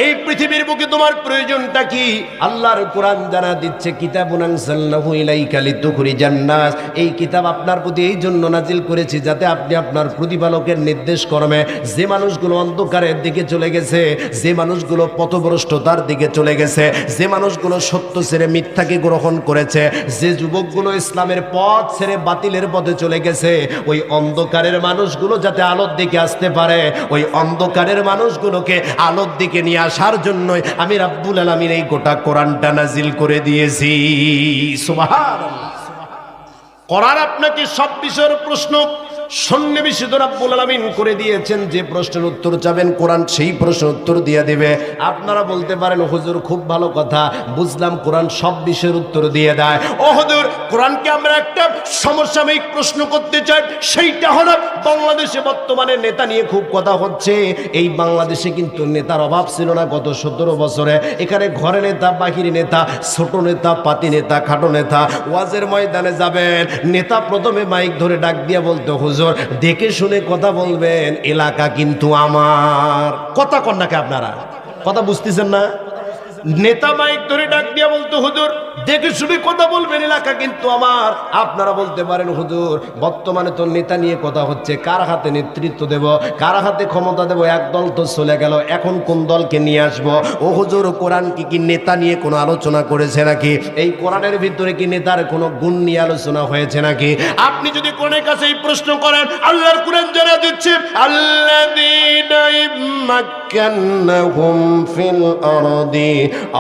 এই পৃথিবীর বুকে তোমার প্রয়োজনটা কি? আল্লাহর কোরআন জানা দিচ্ছে কিতাবুন আনসালনাহু ইলাইকা লিতুখরিজান নাস, এই কিতাব আপনার প্রতি এই জন্য নাজিল করেছি যাতে আপনি আপনার প্রতিপালকের নির্দেশ কর্মে যে মানুষগুলো অন্ধকারের দিকে চলে গেছে, যে মানুষগুলো পথভ্রষ্টতার দিকে চলে গেছে, যে মানুষগুলো সত্য ছেড়ে মিথ্যাকে গ্রহণ করেছে, যে যুবকগুলো ইসলামের পথ ছেড়ে বাতিলের পথে চলে গেছে, ওই অন্ধকারের মানুষগুলো যাতে আলোর দিকে আসতে পারে, ওই অন্ধকারের মানুষগুলোকে আলোর দিকে নিয়ে আসার জন্যই আমি রব্বুল আলামিন এই গোটা কোরআনটা নাজিল করে দিয়েছি। সুবহানাল্লাহ। কোরআন আপনাকে সব বিষয়ের প্রশ্ন সন্নিবেশিত রব্বুল আলামিন করে দিয়েছেন। যে প্রশ্নের উত্তর চাবেন কোরআন সেই প্রশ্নের উত্তর দিয়ে দেবে। আপনারা বলতে পারেন হুজুর খুব ভালো কথা, বুঝলাম কোরআন সব বিষয়ের উত্তর দিয়ে দেয়। ও হুজুর কোরআনকে আমরা একটা সমসাময়িক প্রশ্ন করতে চাই, সেইটা হলো বাংলাদেশে বর্তমানে নেতা নিয়ে খুব কথা হচ্ছে। এই বাংলাদেশে কিন্তু নেতার অভাব ছিল না গত 17 বছরে। এখানে ঘরে নেতা, বাহিরে নেতা, ছোট নেতা, পাতি নেতা, খাটো নেতা। ওয়াজের ময়দানে যাবেন, নেতা প্রথমে মাইক ধরে ডাক দিয়ে বলতে হুজুর দেখে শুনে কথা বলবেন, এলাকা কিন্তু আমার। কথা কন নাকি আপনারা? কথা বুঝতেছেন না? নেতা মাইক ধরে ডাক দিয়ে বলতো হুজুর দেখে শুনে কথা বলবেন, এলাকা কিন্তু আমার। আপনারা বলতে পারেন হুজুর বর্তমানে তো নেতা নিয়ে কথা হচ্ছে, কার হাতে নেতৃত্ব দেব, কার হাতে ক্ষমতা দেব, এক দল তো চলে গেল, এখন কোন দলকে নিয়ে আসবো? ও হুজুর কোরআন কি নেতা নিয়ে কোনো আলোচনা করেছে নাকি? এই কোরআনের ভিতরে কি নেতার কোনো গুণ নিয়ে আলোচনা হয়েছে নাকি? আপনি যদি কোরআনের কাছে এই প্রশ্ন করেন, আল্লাহর কোরআন জানা দিচ্ছে আল্লাযীনা ইম্মাক্কানাহুম ফিল আরদি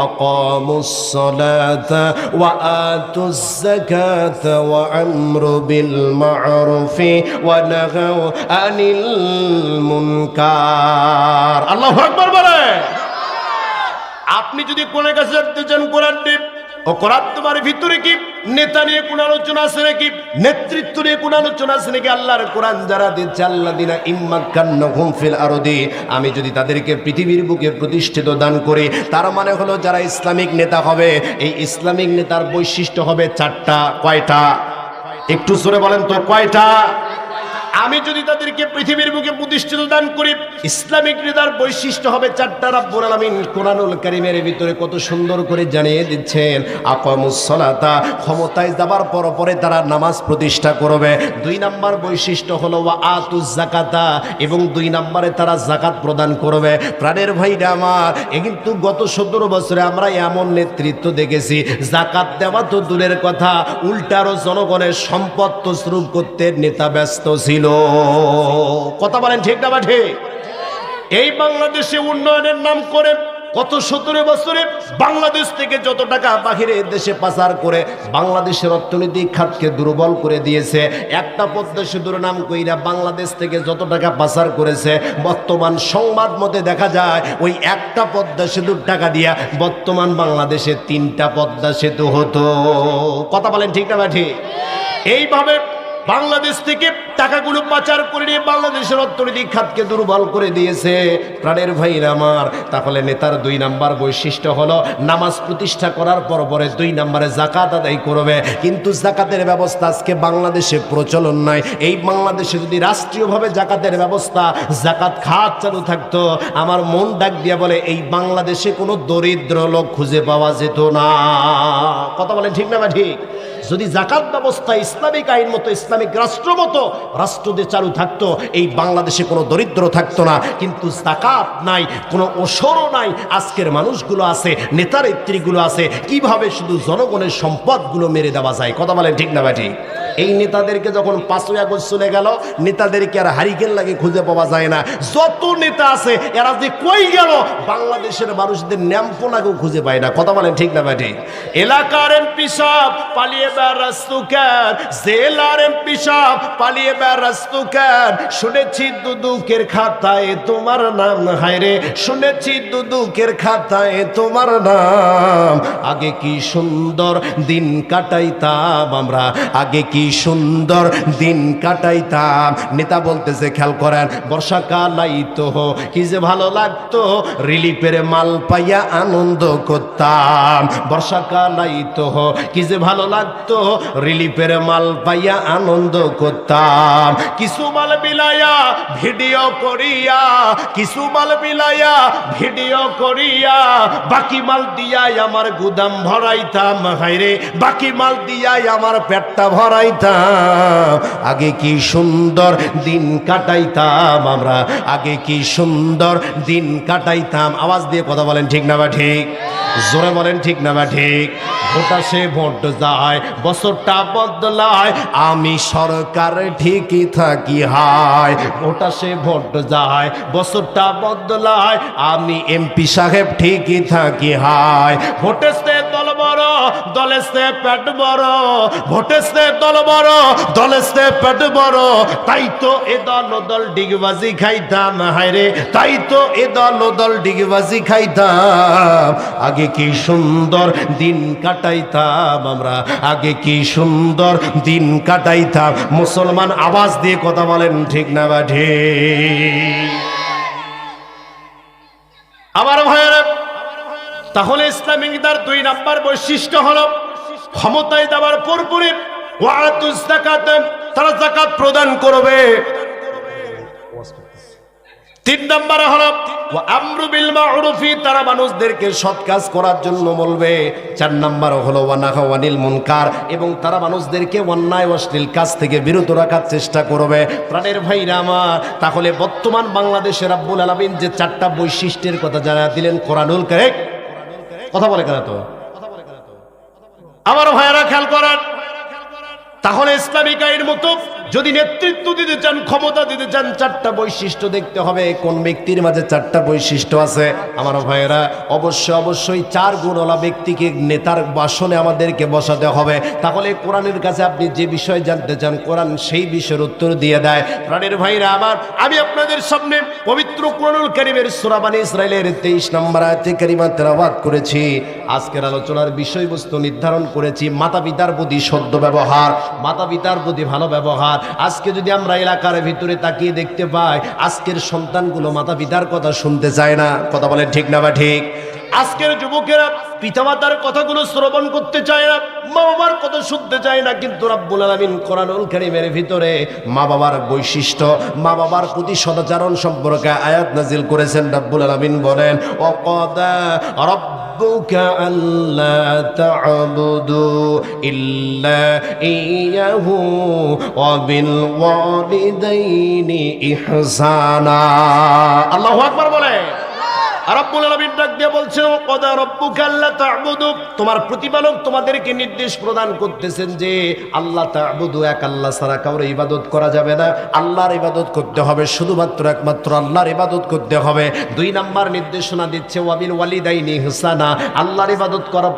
আকামুস সালাতা ওয়া আতুজ যাকাতা ওয়া আমরু বিল মা'রুফি ওয়া নাহাউ আনিল মুনকার। আল্লাহু আকবার বলে। আপনি যদি কোরআনের কাছে জানতে চান কোরআন ও কোরআন তোমার ভিতরে কি নেতা নিয়ে কোন আলোচনা আছে নাকি, নেতৃত্ব নিয়ে কোন আলোচনা আছে নাকি? আল্লাহর কোরআন যারা দিচ্ছে আল্লাযীনা ইম্মাক্কানাহুম ফিল আরদি, আমি যদি তাদেরকে পৃথিবীর বুকে প্রতিষ্ঠিত দান করি, তার মানে হলো যারা ইসলামিক নেতা হবে, এই ইসলামিক নেতার বৈশিষ্ট্য হবে 4টা। কয়টা? একটু জোরে বলেন তো কয়টা? আমি যদি তাদেরকে পৃথিবীর বুকে প্রতিষ্ঠিত দান করি, ইসলামিক নেতার বৈশিষ্ট্য হবে চারটা। রাব্বুল আলামিন কোরআনুল কারীমের ভিতরে কত সুন্দর করে জানিয়ে দিচ্ছেন। আকামুস সালাতা, ক্ষমতায় যাবার পরে তারা নামাজ প্রতিষ্ঠা করবে। 2 নাম্বার বৈশিষ্ট্য হলো ওয়া আতুজ যাকাতা, এবং 2 নম্বরে তারা যাকাত প্রদান করবে। প্রাণের ভাইরা আমার, কিন্তু গত 17 বছরে আমরা এমন নেতৃত্ব দেখেছি, যাকাত দেওয়া তো দূরের কথা, উল্টারও জনগণের সম্পদ তছরুপ করতে নেতা ব্যস্ত ছিল। কথা বলেন ঠিক না ঠিক? এই বাংলাদেশে উন্নয়নের নাম করে গত 17 বছরে বাংলাদেশ থেকে যত টাকা বাহিরের দেশে পাচার করে বাংলাদেশের অর্থনৈতিক খাতকে দুর্বল করে দিয়েছে। একটা পদ্মা সেতুর নাম কইরা বাংলাদেশ থেকে যত টাকা পাচার করেছে, বর্তমান সংবাদ মতে দেখা যায় ওই একটা পদ্মা সেতুর টাকা দিয়া বর্তমান বাংলাদেশে 3টা পদ্মা সেতু হতো। কথা বলেন ঠিক না ঠিক? এইভাবে বাংলাদেশ থেকে টাকাগুলো পাচার করে নিয়ে বাংলাদেশের অর্থনৈতিক খাতকে দুর্বল করে দিয়েছে। প্রাণের ভাইরা আমার, তাহলে নেতার 2 নাম্বার বৈশিষ্ট্য হলো নামাজ প্রতিষ্ঠা করার পরে 2 নম্বরে যাকাত আদায় করবে। কিন্তু যাকাতের ব্যবস্থা আজকে বাংলাদেশে প্রচলন নাই। এই বাংলাদেশে যদি রাষ্ট্রীয়ভাবে যাকাতের ব্যবস্থা, যাকাত খাত চালু থাকতো, আমার মন ডাক দিয়ে বলে এই বাংলাদেশে কোনো দরিদ্র লোক খুঁজে পাওয়া যেত না। কথা বলেন ঠিক না ঠিক? যদি যাকাত ব্যবস্থা ইসলামিক আইন মতো, ইসলামিক রাষ্ট্র মতো রাষ্ট্রদের চালু থাকতো, এই বাংলাদেশে কোনো দরিদ্র থাকতো না। কিন্তু যাকাত নাই, কোনো ওসরও নাই। আজকের মানুষগুলো আছে, নেতা নেত্রীগুলো আছে, কিভাবে শুধু জনগণের সম্পদগুলো মেরে দেওয়া যায়। কথা বলেন ঠিক না ঠিক? এই নেতাদেরকে যখন 5ই আগস্ট চলে গেল, নেতাদেরকে আর হারিকেন লাগে খুঁজে পাওয়া যায় না। যত নেতা আছে এরা যে কই গেল, বাংলাদেশের মানুষদের ন্যাম্পনাকেও খুঁজে পায় না। কথা বলেন ঠিক না ঠিক? এলাকার এমপি সাহেব পালিয়ে বেড়াস্তু কেন? জেলার এমপি সাহেব পালিয়ে বেড়াস্তু কেন? শুনেছি দুদুকের খাতায় তোমার নাম, হায়রে শুনেছি দুদুকের খাতায় তোমার নাম। আগে কি সুন্দর দিন কাটাইতাম আমরা, আগে কি সুন্দর দিন কাটাইতাম। নেতা বলতেছে, খেয়াল করেন, বর্ষাকাল আইতো কি যে ভালো লাগতো, রিলিফের মাল পাইয়া আনন্দ করতাম। বর্ষাকাল আইতো কি যে ভালো লাগতো, রিলিফের মাল পাইয়া আনন্দ করতাম। কিছু মাল বিলাইয়া ভিডিও করিয়া, কিছু মাল বিলাইয়া ভিডিও করিয়া, বাকি মাল দিয়াই আমার গুদাম ভরাইতাম, হায়রে বাকি মাল দিয়াই আমার পেটটা ভরাইতাম। আগে কি সুন্দর দিন কাটাইতাম আমরা, আগে কি সুন্দর দিন কাটাইতাম। আওয়াজ দিয়ে কথা বলেন ঠিক না বা ঠিক? জোরে বলেন ঠিক না বা ঠিক? ভোট আসে ভোট যায়, বছরটা বদলায়, আমি সরকার ঠিকই থাকি হায়। ভোট আসে ভোট যায়, বছরটা বদলায়, আমি এমপি সাহেব ঠিকই থাকি হায়। ভোটেতে দল বড়, দলেতে পেট বড়, ভোটেতে দল বড়, দলেতে পেট বড়, তাই তো এ দল ডিগবাজি খাইতাম, হায়রে তাই তো এ দল ডিগবাজি খাইতাম। আগে কি সুন্দর দিন কাটাইতাম আমরা, আগে কি সুন্দর দিন কাটাইতাম। মুসলমান আওয়াজ দিয়ে কথা বলেন ঠিক না বা ঠিক? আমার ভাইয়েরা, তাহলে ইসলামিক নেতার 2 নাম্বার বৈশিষ্ট্য হলো ক্ষমতায় যাবার পরপরই ওয়াতুজ যাকাত, তারা যাকাত প্রদান করবে। 3 নম্বরে হলো আমরু বিল মা'রুফি, তারা মানুষদেরকে সৎ কাজ করার জন্য বলবে। 4 নম্বর হলো ওয়া নাহা আনিল মুনকার, এবং তারা মানুষদেরকে অন্যায় অশ্লীল কাজ থেকে বিরত রাখার চেষ্টা করবে। প্রাণের ভাইরা আমার, তাহলে বর্তমান বাংলাদেশের রাব্বুল আলামিন যে 4টা বৈশিষ্ট্যের কথা জানা দিলেন কোরআনুল কারীম, কথা বলে কেন তো আমার ভাইয়েরা খেয়াল করেন। তাহলে ইসলামিক আইন মতো যদি নেতৃত্ব দিতে চান, ক্ষমতা দিতে চান, 4টা বৈশিষ্ট্য দেখতে হবে। কোন ব্যক্তির মাঝে 4টা বৈশিষ্ট্য আছে আমার ভাইয়েরা? অবশ্যই 4 গুণওয়ালা ব্যক্তিকে নেতার আসনে আমাদেরকে বসাতে হবে। তাহলে কোরআনের কাছে আপনি যে বিষয় জানতে চান, কোরআন সেই বিষয়ের উত্তর দিয়ে দেয়। প্রাণের ভাইরা আমার, আমি আপনাদের সামনে পবিত্র কোরআনুল কারীমের সূরা বনী ইসরাঈলের 23 নম্বর আয়াতে কারিমা তেলাওয়াত করেছি। আজকের আলোচনার বিষয়বস্তু নির্ধারণ করেছি মাতা পিতার প্রতি সদ্য ব্যবহার, মাতা পিতার প্রতি ভালো ব্যবহার। আজকে যদি আমরা এলাকার ভিতরে তাকিয়ে দেখতে পাই, আজকের সন্তানগুলো মাতা পিতার কথা শুনতে চায় না। কথা বলেন ঠিক না বা ঠিক? আজকের যুবকেরা পিতামাতার কথাগুলো শ্রবণ করতে চায় না, মা বাবার কথা শুনতে চায় না, কিন্তু রব্বুল আলামিন কোরআনুল কারীমের ভিতরে মা বাবার বৈশিষ্ট্য, মা বাবার প্রতি সদাচরণ সম্পর্কে আয়াত নাজিল করেছেন। রব্বুল আলামিন বলেন, ওয়াকাদা রাব্বুকা আল্লা তা'বুদু ইল্লা ইয়াহু ওয়া বিল ওয়ালিদাইনি ইহসানা। আল্লাহু আকবার বলে। রব্বুল আলামিন ডাক দিয়ে বলছেন, ওয়াকাদা রাব্বুকা আল্লা তা'বুদু, তোমার প্রতিপালক তোমাদেরকে নির্দেশ প্রদান করতেছেন যে আল্লাহ তা'বুদু, এক আল্লাহ ছাড়া কারোর ইবাদত করা যাবে না। আল্লাহর ইবাদত করতে হবে, শুধুমাত্র একমাত্র আল্লাহর ইবাদত করতে হবে। 2 নাম্বার নির্দেশনা দিচ্ছে ওয়াবিল ওয়ালিদাইনি ইহসানা, আল্লাহর ইবাদত করার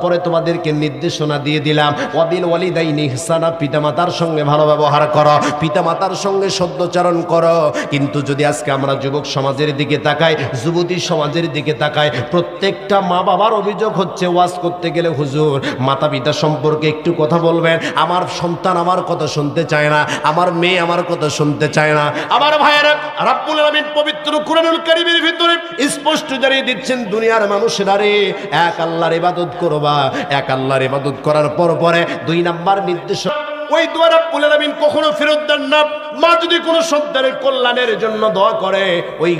পরে তোমাদেরকে নির্দেশনা দিয়ে দিলাম ওয়াবিল ওয়ালিদাইনি ইহসানা, পিতামাতার সঙ্গে ভালো ব্যবহার করো, পিতামাতার সঙ্গে সদাচরণ করো। কিন্তু যদি আজকে আমরা যুবক সমাজের দিকে তাকাই, যুবতী সমাজের দিকে তাকায়, প্রত্যেকটা মা বাবার অভিযোগ হচ্ছে ওয়াজ করতে গেলে হুজুর মাতা পিতা সম্পর্কে একটু কথা বলবেন, আমার সন্তান আমার কথা শুনতে চায় না, আমার মেয়ে আমার কথা শুনতে চায় না। আমার ভাইয়েরা, রব্বুল আলামিন পবিত্র কোরআনুল কারীমের ভিতরে স্পষ্ট জানিয়ে দিচ্ছেন, দুনিয়ার মানুষেরা রে, এক আল্লাহর ইবাদত করবা, এক আল্লাহর ইবাদত করার পরে 2 নাম্বার নির্দেশ, ওই দোয়া রব্বুল আলামিন কখনো ফেরত দেন না। মা যদি কোনো সন্তানের কল্যাণের জন্য দোয়া করে, ওই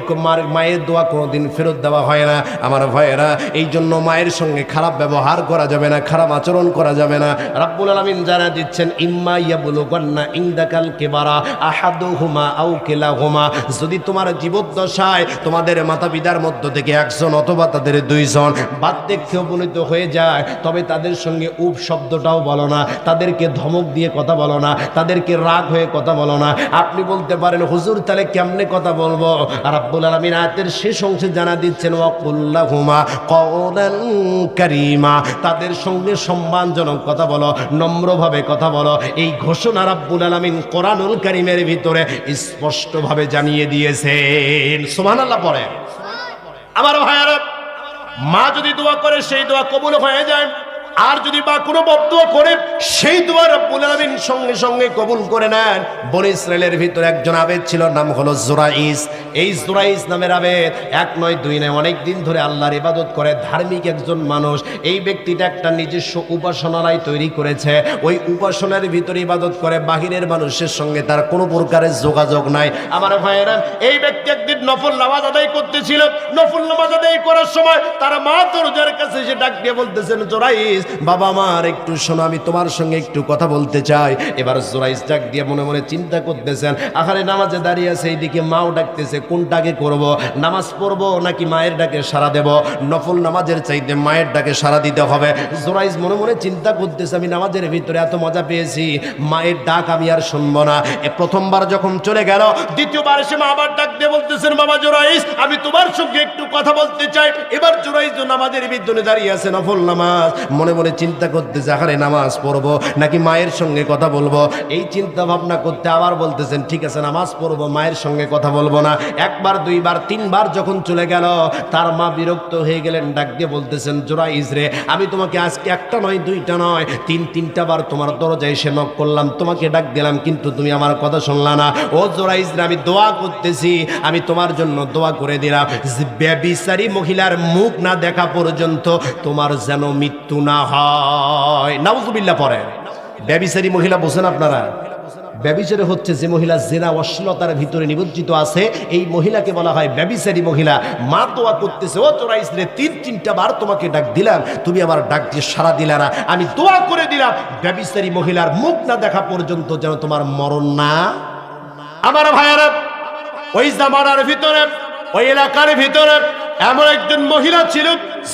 মায়ের দোয়া কোনোদিন ফেরত দেওয়া হয় না। আমার ভাইয়েরা, এই জন্য মায়ের সঙ্গে খারাপ ব্যবহার করা যাবে না, খারাপ আচরণ করা যাবে না। রব্বুল আলামিন জানা দিচ্ছেন, ইম্মা ইয়াবলুগান্না ইনদাকাল কিবারা আহাদুহুমা আও কিলাহুমা, যদি তোমার জীবদ্দশায় তোমাদের মাতা পিতার মধ্য থেকে একজন অথবা তাদের 2 জন বার্ধক্যে উপনীত হয়ে যায়, তবে তাদের সঙ্গে উপ শব্দটাও বলো না, তাদেরকে ধমক দিয়ে কথা বলো না, তাদেরকে রাগ হয়ে কথা বলো না। আপনি বলতে পারেন, হুজুর তাহলে কেমনে কথা বলবো? রব্বুল আলামিন আয়াতের শেষ অংশে জানা দিচ্ছেন, ওয়াকুল্লাহুমা কওলান কারীমা, তাদের সঙ্গে সম্মানজনক কথা বলো, নম্রভাবে কথা বলো। এই ঘোষণা রব্বুল আলামিন কোরআনুল কারীমের ভিতরে স্পষ্টভাবে জানিয়ে দিয়েছেন। সুবহানাল্লাহ পড়ে। আমার ভাইয়ারা, মা যদি দোয়া করে সেই দোয়া কবুল হয়ে যায়, আর যদি বা কোনো বদদোয়া করে সেই দোয়া রব্বুল আলামিন সঙ্গে সঙ্গে কবুল করে নেন। বনী ইসরাইলের ভিতরে একজন আবেদ ছিল, নাম হলো জুরাইস। এই জুরাইস নামের আবেদ 1 নয় 2 নয় অনেক দিন ধরে আল্লাহর ইবাদত করে, ধার্মিক একজন মানুষ। এই ব্যক্তিটা একটা নিজস্ব উপাসনালয় তৈরি করেছে, ওই উপাসনার ভিতরে ইবাদত করে, বাহিরের মানুষের সঙ্গে তার কোনো প্রকারের যোগাযোগ নাই। আমার ভাইয়েরা, এই ব্যক্তি একদিন নফল নামাজ আদায় করতেছিল। নফল নামাজ আদায় করার সময় তার মা দরজার কাছে এসে ডাক দিয়ে বলতেছেন, জুরাইস বাবা, আমার একটু শোনো, আমি তোমার সঙ্গে একটু কথা বলতে চাই। এবার জুরাইস ডাক দিয়ে মনে মনে চিন্তা করতেছেন, আখারে নামাজে দাঁড়িয়ে আছে, এইদিকে মাও ডাকতেছে, কোনটাকে করব? নামাজ পড়বো নাকি মায়ের ডাকে সাড়া দেব? নফল নামাজের চাইতে মায়ের ডাকে সাড়া দিতে হবে। জুরাইস মনে মনে চিন্তা করতেছে, আমি নামাজের ভিতরে এত মজা পেয়েছি, মায়ের ডাক আমি আর শুনবো না। প্রথমবার যখন চলে গেল, দ্বিতীয়বার সে মা আবার ডাক দিয়ে বলতেছেন, বাবা জুরাইস, আমি তোমার সঙ্গে একটু কথা বলতে চাই। এবার জুরাইস নামাজের ভিতরে দাঁড়িয়ে আছে, নফল নামাজ, মনে মনে চিন্তা করতেছে, আরে নামাজ পড়বো নাকি মায়ের সঙ্গে কথা বলবো। এই চিন্তা ভাবনা করতে আবার বলতেছেন, ঠিক আছে নামাজ পড়বো, মায়ের সঙ্গে কথা বলবো না। 1 বার 2 বার 3 বার যখন চলে গেল, তার মা বিরক্ত হয়ে গেলেন, ডাক দিয়ে বলতেছেন, জুরাইস রে, আমি তোমাকে আজকে 1টা নয় 2টা নয় 3টা বার তোমার দরজায় এসে নক করলাম, তোমাকে ডাক দিলাম, কিন্তু তুমি আমার কথা শুনলা না। ও জুরাইস রে, আমি দোয়া করতেছি, আমি তোমার জন্য দোয়া করে দিলাম, ব্যভিচারী মহিলার মুখ না দেখা পর্যন্ত তোমার যেন মৃত্যু না হয়। নাউজুবিল্লাহ পড়ে। ব্যভিচারী মহিলা বোঝেন আপনারা? ব্যভিচারী হচ্ছে যে মহিলা জেনা অশ্লীলতার ভিতরে নিমজ্জিত আছে, এই মহিলাকে বলা হয় ব্যভিচারী মহিলা। মা দোয়া করতেছে, ও জুরাইস রে, 3টা বার তোমাকে ডাক দিলাম, তুমি আমার ডাক দিয়ে সাড়া দিলা না, আমি দোয়া করে দিলাম, ব্যভিচারী মহিলার মুখ না দেখা পর্যন্ত যেন তোমার মরণ না। আমার ভাইয়ারা, ওই জামানার ভিতরে, ওই এলাকার ভিতরে এমন একজন মহিলা ছিল,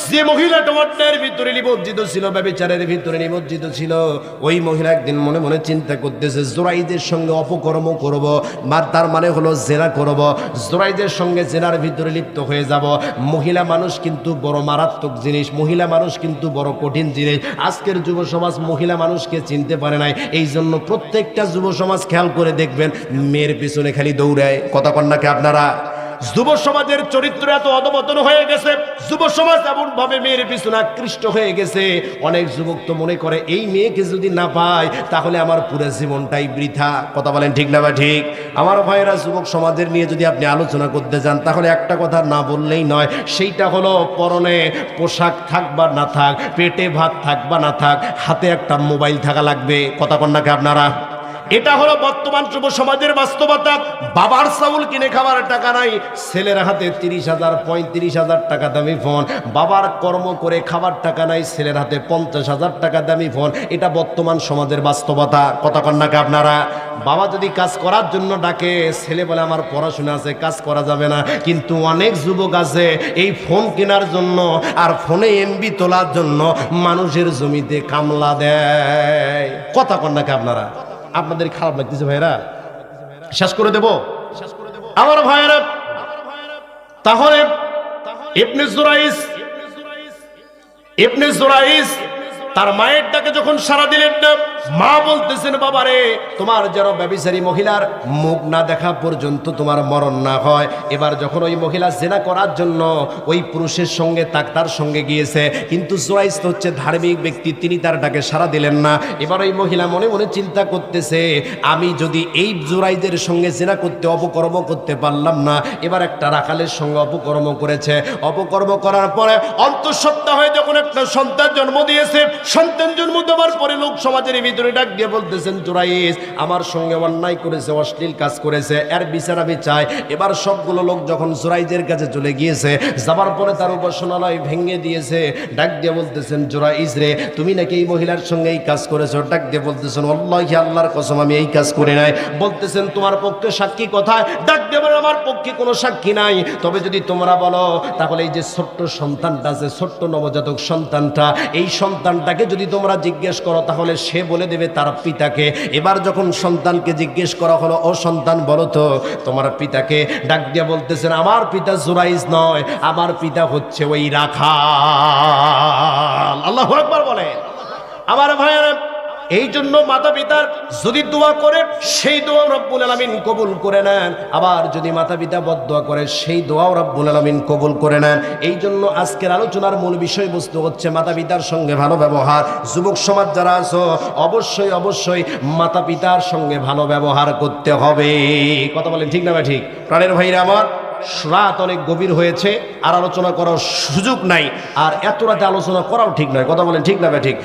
যে মহিলাটা অন্যায়ের ভিতরে নিমজ্জিত ছিল, ব্যভিচারের ভিতরে নিমজ্জিত ছিল। ওই মহিলা একদিন মনে মনে চিন্তা করতেছে, জুরাইদের সঙ্গে অপকর্ম করব, বা তার মানে হলো জেনা করব, জুরাইদের সঙ্গে জেনার ভিতরে লিপ্ত হয়ে যাব। মহিলা মানুষ কিন্তু বড় মারাত্মক জিনিস, মহিলা মানুষ কিন্তু বড় কঠিন জিনিস। আজকের যুব সমাজ মহিলা মানুষকে চিনতে পারে নাই। এই জন্য প্রত্যেকটা যুব সমাজ খেয়াল করে দেখবেন, মেয়ের পিছনে খালি দৌড়ায়। কথা কন নাকি আপনারা? যুব সমাজের চরিত্র এত অধপতন হয়ে গেছে, যুব সমাজ এমন ভাবে মেয়ের পিছনে আকৃষ্ট হয়ে গেছে, অনেক যুবক তো মনে করে এই মেয়েকে যদি না পায় তাহলে আমার পুরো জীবনটাই বৃথা। কথা বলেন ঠিক না বা ঠিক? আমার ভাইয়েরা, যুবক সমাজের নিয়ে যদি আপনি আলোচনা করতে যান তাহলে একটা কথা না বললেই নয়, সেইটা হলো পরনে পোশাক থাক বা না থাক, পেটে ভাত থাক বা না থাক, হাতে একটা মোবাইল থাকা লাগবে। কথা কন নাকি আপনারা? এটা হলো বর্তমান যুব সমাজের বাস্তবতা। বাবার চাউল কিনে খাবার টাকা নাই, ছেলের হাতে 30,000 35,000 টাকা দামি ফোন। বাবার কর্ম করে খাবার টাকা নাই, ছেলের হাতে 50,000 টাকা দামি ফোন। এটা বর্তমান সমাজের বাস্তবতা। কথা কন নাকি আপনারা? বাবা যদি কাজ করার জন্য ডাকে, ছেলে বলে আমার পড়াশোনা আছে, কাজ করা যাবে না। কিন্তু অনেক যুবক আছে এই ফোন কেনার জন্য আর ফোনে এমবি তোলার জন্য মানুষের জমিতে কামলা দেয়। কথা কন নাকি আপনারা? আপনাদের খারাপ লাগতেছে ভাইরা? শেষ করে দেব আমার ভাইরা। তাহলে ইবনে জুরাইস তার মায়ের ডাকে যখন সাড়া দিলেন না, মা বলতেছেন বাবারে, তোমার যেন ব্যভিচারী মহিলার মুখ না দেখা পর্যন্ত তোমার মরণ না হয়। এবার যখন ওই মহিলা জেনা করার জন্য ওই পুরুষের সঙ্গে তার সঙ্গে গিয়েছে, কিন্তু জুরাইস তো হচ্ছে ধার্মিক ব্যক্তি, তিনি তার ডাকে সাড়া দিলেন না। এবার ওই মহিলা মনে মনে চিন্তা করতেছে, আমি যদি এই জুরাইদের সঙ্গে জেনা করতে অপকর্ম করতে পারলাম না, এবার একটা রাখালের সঙ্গে অপকর্ম করেছে। অপকর্ম করার পরে অন্তঃসত্ত্বা হয়ে যখন একটা সন্তান জন্ম দিয়েছে, সন্তান জন্ম দেওয়ার পরে লোক সমাজের ভিতরে ডাক দিয়ে বলতেছেন, জুরাইস আমার সঙ্গে অন্যায় করেছে, অশ্লীল কাজ করেছে, এর বিচার আমি চাই। এবার সবগুলো লোক যখন জুরাইজের কাছে চলে গিয়েছে, যাবার পরে তার উপাসনালয় ভেঙে দিয়েছে। ডাক দিয়ে বলতেছেন, জুরাইস রে, তুমি নাকি এই মহিলার সঙ্গে এই কাজ করেছো? ডাক দিয়ে বলতেছেন, আল্লাহি, আল্লাহর কসম আমি এই কাজ করে নাই। বলতেছেন, তোমার পক্ষে সাক্ষী কোথায়? ডাক দিয়ে বলে, আমার পক্ষে কোনো সাক্ষী নাই, তবে যদি তোমরা বলো তাহলে এই যে ছোট্ট সন্তানটা আছে, ছোট্ট নবজাতক সন্তানটা, এই সন্তানটাকে যদি তোমরা জিজ্ঞেস করো তাহলে সে বলে দেবে তার পিতাকে। এবার যখন সন্তানকে জিজ্ঞেস করা হলো, ও সন্তান বলো তো তোমার পিতাকে? ডাক দিয়ে বলতেছেন, আমার পিতা জুরাইস নয়, আমার পিতা হচ্ছে ওই রাখাল। আল্লাহু আকবার বলেন। আমার ভাইয়েরা, এই জন্য মাতা পিতার যদি দোয়া করে সেই দোয়া রব্বুল আলামিন কবুল করে নেন, আবার যদি মাতা পিতা বদদোয়া করে সেই দোয়াও রব্বুল আলামিন কবুল করে নেন। এই জন্য আজকের আলোচনার মূল বিষয়বস্তু হচ্ছে মাতা পিতার সঙ্গে ভালো ব্যবহার। যুবক সমাজ যারা আছো, অবশ্যই অবশ্যই মাতা পিতার সঙ্গে ভালো ব্যবহার করতে হবে। কথা বলেন ঠিক না ভাই? ঠিক। প্রাণের ভাইরা আমার, রাত অনেক গভীর হয়েছে, আর আলোচনা করার সুযোগ নাই, আর এত রাতে আলোচনা করাও ঠিক নয়। কথা বলেন ঠিক না ভাই? ঠিক।